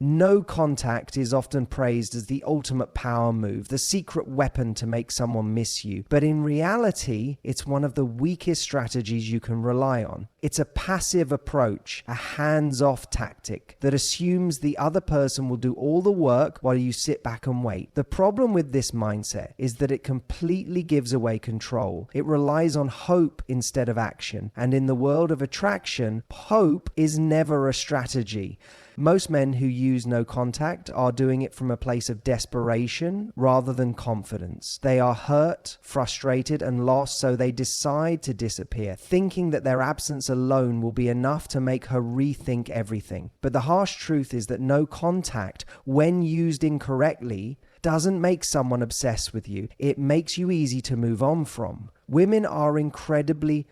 No contact is often praised as the ultimate power move, the secret weapon to make someone miss you. But in reality, it's one of the weakest strategies you can rely on. It's a passive approach, a hands-off tactic that assumes the other person will do all the work while you sit back and wait. The problem with this mindset is that it completely gives away control. It relies on hope instead of action. And in the world of attraction, hope is never a strategy. Most men who use no contact are doing it from a place of desperation rather than confidence. They are hurt, frustrated, and lost, so they decide to disappear, thinking that their absence alone will be enough to make her rethink everything. But the harsh truth is that no contact, when used incorrectly, doesn't make someone obsessed with you. It makes you easy to move on from. Women are incredibly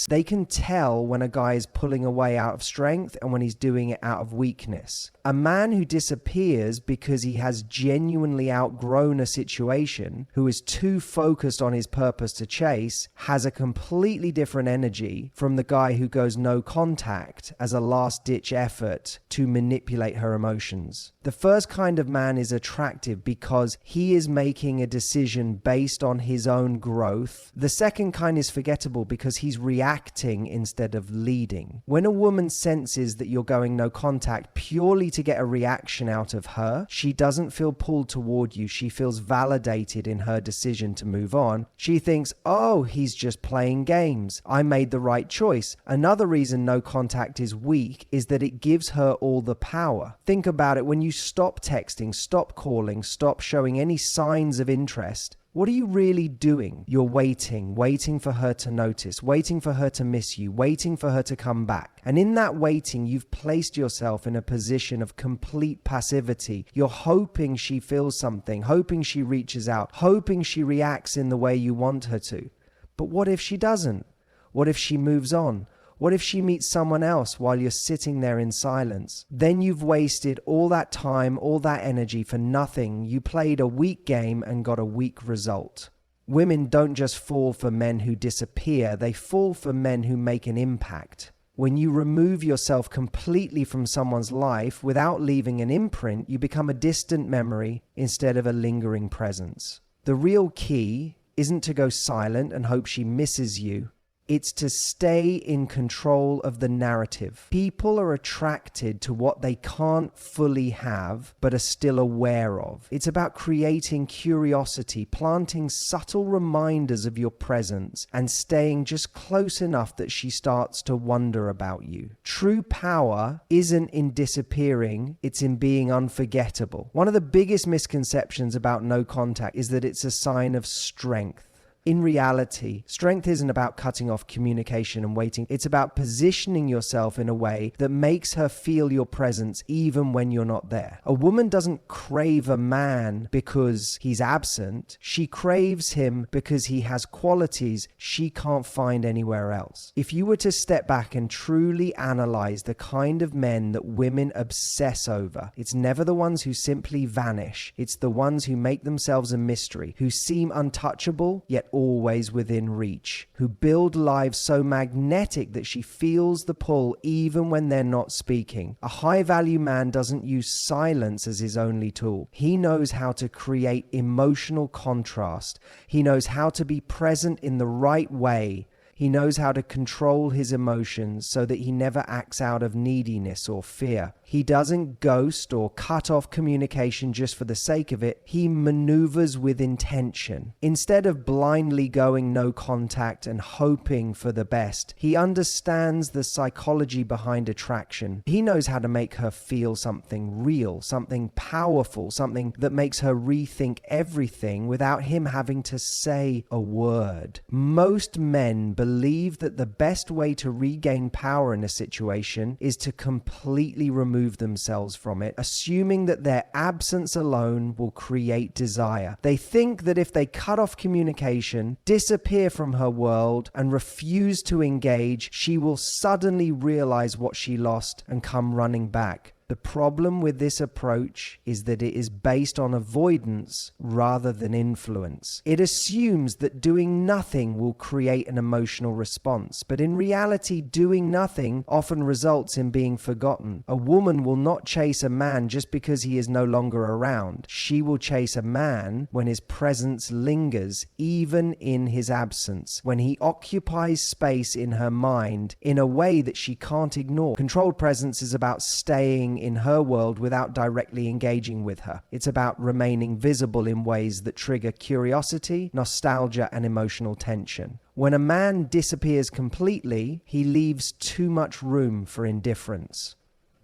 they can tell when a guy is pulling away out of strength and when he's doing it out of weakness. A man who disappears because he has genuinely outgrown a situation, who is too focused on his purpose to chase, has a completely different energy from the guy who goes no contact as a last-ditch effort to manipulate her emotions. The first kind of man is attractive because he is making a decision based on his own growth. The second kind is forgettable because he's reacting instead of leading. When a woman senses that you're going no contact purely to get a reaction out of her, she doesn't feel pulled toward you. She feels validated in her decision to move on. She thinks, oh, he's just playing games. I made the right choice. Another reason no contact is weak is that it gives her all the power. Think about it. When you stop texting, stop calling, stop showing any signs of interest, what are you really doing? You're waiting for her to notice, waiting for her to miss you, waiting for her to come back. And in that waiting, you've placed yourself in a position of complete passivity. You're hoping she feels something, hoping she reaches out, hoping she reacts in the way you want her to. But what if she doesn't? What if she moves on? What if she meets someone else while you're sitting there in silence? Then you've wasted all that time, all that energy for nothing. You played a weak game and got a weak result. Women don't just fall for men who disappear, they fall for men who make an impact. When you remove yourself completely from someone's life without leaving an imprint, you become a distant memory instead of a lingering presence. The real key isn't to go silent and hope she misses you. It's to stay in control of the narrative. People are attracted to what they can't fully have, but are still aware of. It's about creating curiosity, planting subtle reminders of your presence, and staying just close enough that she starts to wonder about you. True power isn't in disappearing, it's in being unforgettable. One of the biggest misconceptions about no contact is that it's a sign of strength. In reality, strength isn't about cutting off communication and waiting. It's about positioning yourself in a way that makes her feel your presence even when you're not there. A woman doesn't crave a man because he's absent. She craves him because he has qualities she can't find anywhere else. If you were to step back and truly analyze the kind of men that women obsess over, it's never the ones who simply vanish. It's the ones who make themselves a mystery, who seem untouchable, yet always within reach, who build lives so magnetic that she feels the pull even when they're not speaking. A high-value man doesn't use silence as his only tool. He knows how to create emotional contrast. He knows how to be present in the right way. He knows how to control his emotions so that he never acts out of neediness or fear. He doesn't ghost or cut off communication just for the sake of it. He maneuvers with intention. Instead of blindly going no contact and hoping for the best, he understands the psychology behind attraction. He knows how to make her feel something real, something powerful, something that makes her rethink everything without him having to say a word. Most men believe that the best way to regain power in a situation is to completely remove themselves from it, assuming that their absence alone will create desire. They think that if they cut off communication, disappear from her world, and refuse to engage, she will suddenly realize what she lost and come running back. The problem with this approach is that it is based on avoidance rather than influence. It assumes that doing nothing will create an emotional response, but in reality, doing nothing often results in being forgotten. A woman will not chase a man just because he is no longer around. She will chase a man when his presence lingers, even in his absence, when he occupies space in her mind in a way that she can't ignore. Controlled presence is about staying in her world without directly engaging with her. It's about remaining visible in ways that trigger curiosity, nostalgia, and emotional tension. When a man disappears completely, he leaves too much room for indifference.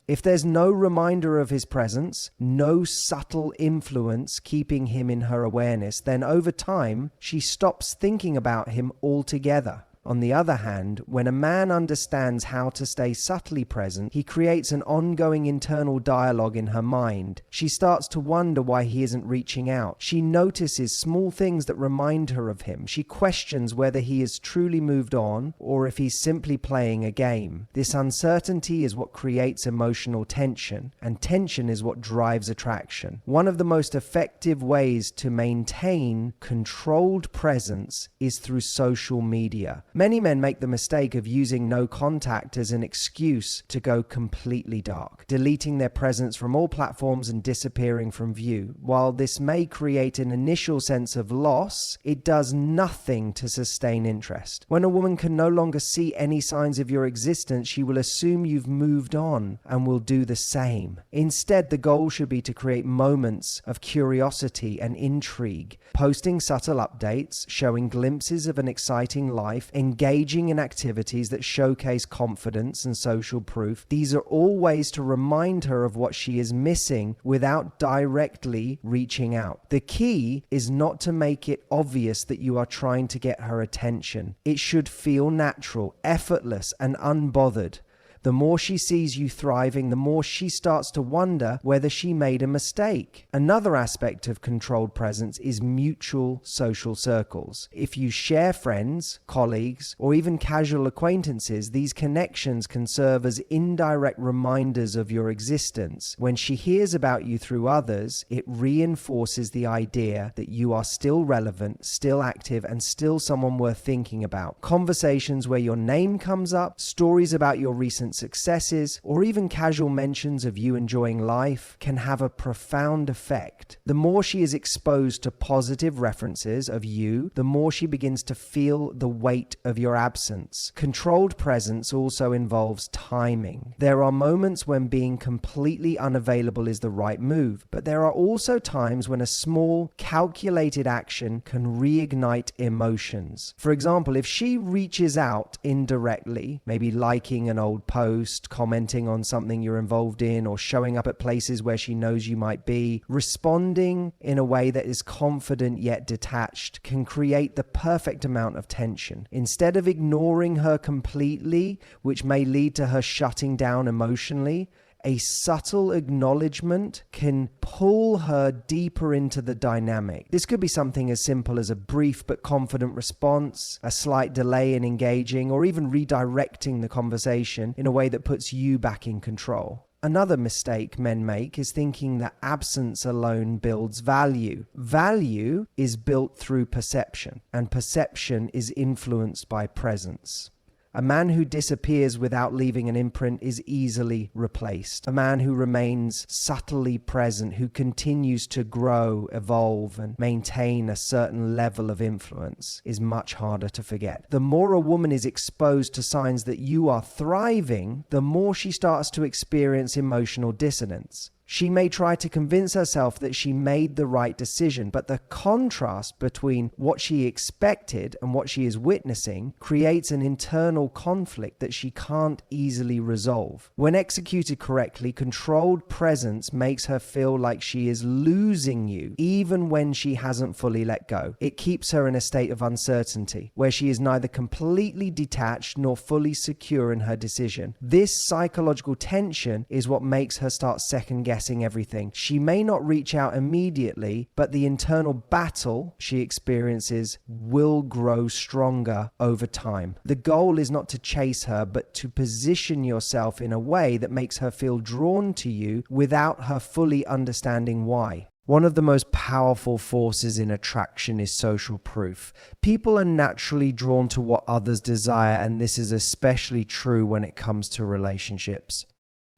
If there's no reminder of his presence, no subtle influence keeping him in her awareness, then over time, she stops thinking about him altogether. On the other hand, when a man understands how to stay subtly present, he creates an ongoing internal dialogue in her mind. She starts to wonder why he isn't reaching out. She notices small things that remind her of him. She questions whether he has truly moved on or if he's simply playing a game. This uncertainty is what creates emotional tension, and tension is what drives attraction. One of the most effective ways to maintain controlled presence is through social media. Many men make the mistake of using no contact as an excuse to go completely dark, deleting their presence from all platforms and disappearing from view. While this may create an initial sense of loss, it does nothing to sustain interest. When a woman can no longer see any signs of your existence, she will assume you've moved on and will do the same. Instead, the goal should be to create moments of curiosity and intrigue, posting subtle updates, showing glimpses of an exciting life, engaging in activities that showcase confidence and social proof. These are all ways to remind her of what she is missing without directly reaching out. The key is not to make it obvious that you are trying to get her attention. It should feel natural, effortless, and unbothered. The more she sees you thriving, the more she starts to wonder whether she made a mistake. Another aspect of controlled presence is mutual social circles. If you share friends, colleagues, or even casual acquaintances, these connections can serve as indirect reminders of your existence. When she hears about you through others, it reinforces the idea that you are still relevant, still active, and still someone worth thinking about. Conversations where your name comes up, stories about your recent successes, or even casual mentions of you enjoying life can have a profound effect. The more she is exposed to positive references of you, the more she begins to feel the weight of your absence. Controlled presence also involves timing. There are moments when being completely unavailable is the right move, but there are also times when a small, calculated action can reignite emotions. For example, if she reaches out indirectly, maybe liking an old post, commenting on something you're involved in, or showing up at places where she knows you might be, responding in a way that is confident yet detached can create the perfect amount of tension. Instead of ignoring her completely, which may lead to her shutting down emotionally, a subtle acknowledgement can pull her deeper into the dynamic. This could be something as simple as a brief but confident response, a slight delay in engaging, or even redirecting the conversation in a way that puts you back in control. Another mistake men make is thinking that absence alone builds value. Value is built through perception, and perception is influenced by presence. A man who disappears without leaving an imprint is easily replaced. A man who remains subtly present, who continues to grow, evolve, and maintain a certain level of influence is much harder to forget. The more a woman is exposed to signs that you are thriving, the more she starts to experience emotional dissonance. She may try to convince herself that she made the right decision, but the contrast between what she expected and what she is witnessing creates an internal conflict that she can't easily resolve. When executed correctly, controlled presence makes her feel like she is losing you, even when she hasn't fully let go. It keeps her in a state of uncertainty, where she is neither completely detached nor fully secure in her decision. This psychological tension is what makes her start second-guessing guessing everything. She may not reach out immediately, but the internal battle she experiences will grow stronger over time. The goal is not to chase her, but to position yourself in a way that makes her feel drawn to you without her fully understanding why. One of the most powerful forces in attraction is social proof. People are naturally drawn to what others desire, and this is especially true when it comes to relationships.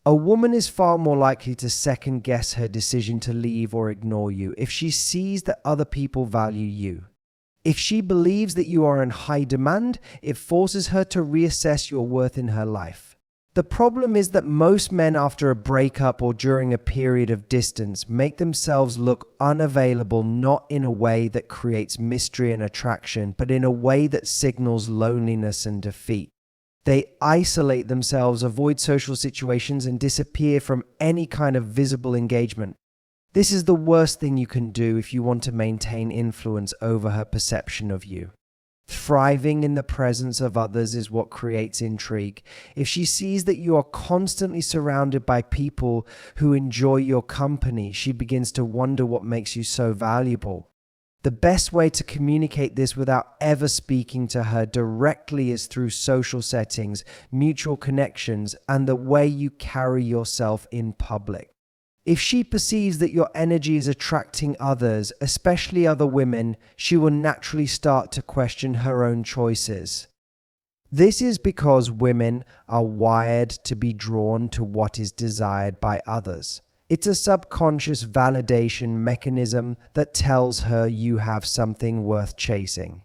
A woman is far more likely to second guess her decision to leave or ignore you if she sees that other people value you. If she believes that you are in high demand, it forces her to reassess your worth in her life. The problem is that most men, after a breakup or during a period of distance, make themselves look unavailable, not in a way that creates mystery and attraction, but in a way that signals loneliness and defeat. They isolate themselves, avoid social situations, and disappear from any kind of visible engagement. This is the worst thing you can do if you want to maintain influence over her perception of you. Thriving in the presence of others is what creates intrigue. If she sees that you are constantly surrounded by people who enjoy your company, she begins to wonder what makes you so valuable. The best way to communicate this without ever speaking to her directly is through social settings, mutual connections, and the way you carry yourself in public. If she perceives that your energy is attracting others, especially other women, she will naturally start to question her own choices. This is because women are wired to be drawn to what is desired by others. It's a subconscious validation mechanism that tells her you have something worth chasing.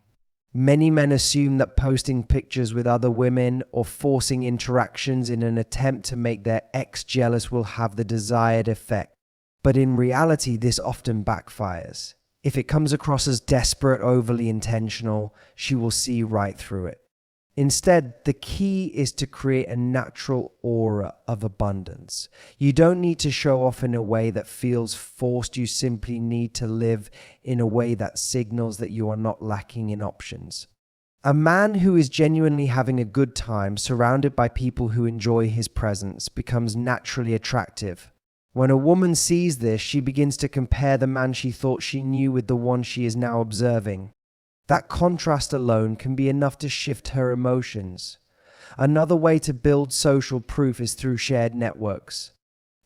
Many men assume that posting pictures with other women or forcing interactions in an attempt to make their ex jealous will have the desired effect. But in reality, this often backfires. If it comes across as desperate, overly intentional, she will see right through it. Instead, the key is to create a natural aura of abundance. You don't need to show off in a way that feels forced. You simply need to live in a way that signals that you are not lacking in options. A man who is genuinely having a good time, surrounded by people who enjoy his presence, becomes naturally attractive. When a woman sees this, she begins to compare the man she thought she knew with the one she is now observing. That contrast alone can be enough to shift her emotions. Another way to build social proof is through shared networks.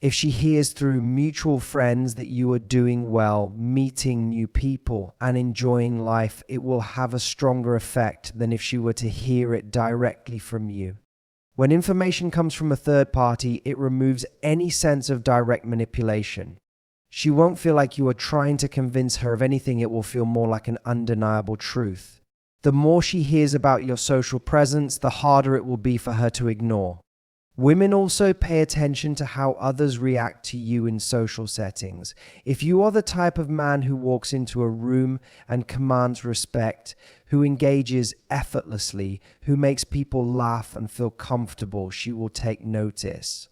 If she hears through mutual friends that you are doing well, meeting new people, and enjoying life, it will have a stronger effect than if she were to hear it directly from you. When information comes from a third party, it removes any sense of direct manipulation. She won't feel like you are trying to convince her of anything. It will feel more like an undeniable truth. The more she hears about your social presence, the harder it will be for her to ignore. Women also pay attention to how others react to you in social settings. If you are the type of man who walks into a room and commands respect, who engages effortlessly, who makes people laugh and feel comfortable, she will take notice.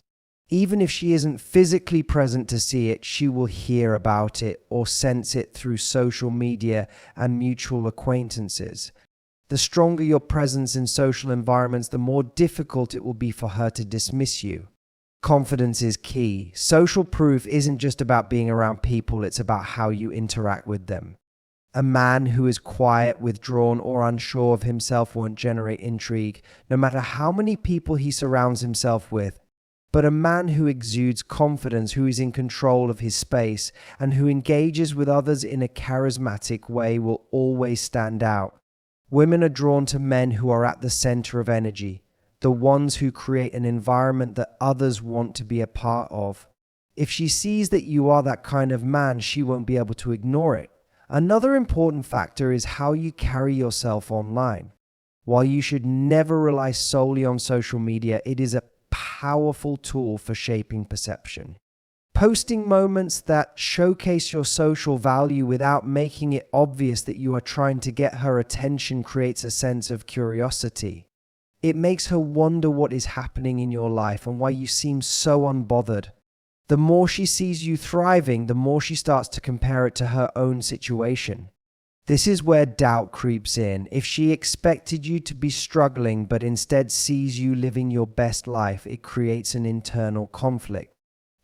Even if she isn't physically present to see it, she will hear about it or sense it through social media and mutual acquaintances. The stronger your presence in social environments, the more difficult it will be for her to dismiss you. Confidence is key. Social proof isn't just about being around people, it's about how you interact with them. A man who is quiet, withdrawn, or unsure of himself won't generate intrigue, no matter how many people he surrounds himself with. But a man who exudes confidence, who is in control of his space, and who engages with others in a charismatic way will always stand out. Women are drawn to men who are at the center of energy, the ones who create an environment that others want to be a part of. If she sees that you are that kind of man, she won't be able to ignore it. Another important factor is how you carry yourself online. While you should never rely solely on social media, it is a powerful tool for shaping perception. Posting moments that showcase your social value without making it obvious that you are trying to get her attention creates a sense of curiosity. It makes her wonder what is happening in your life and why you seem so unbothered. The more she sees you thriving, the more she starts to compare it to her own situation. This is where doubt creeps in. If she expected you to be struggling but instead sees you living your best life, it creates an internal conflict.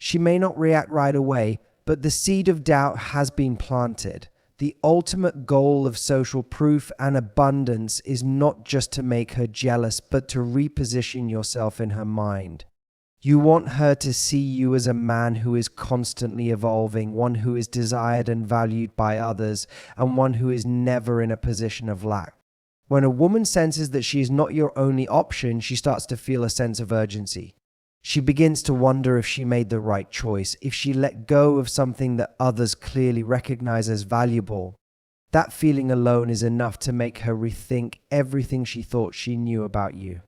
She may not react right away, but the seed of doubt has been planted. The ultimate goal of social proof and abundance is not just to make her jealous, but to reposition yourself in her mind. You want her to see you as a man who is constantly evolving, one who is desired and valued by others, and one who is never in a position of lack. When a woman senses that she is not your only option, she starts to feel a sense of urgency. She begins to wonder if she made the right choice, if she let go of something that others clearly recognize as valuable. That feeling alone is enough to make her rethink everything she thought she knew about you.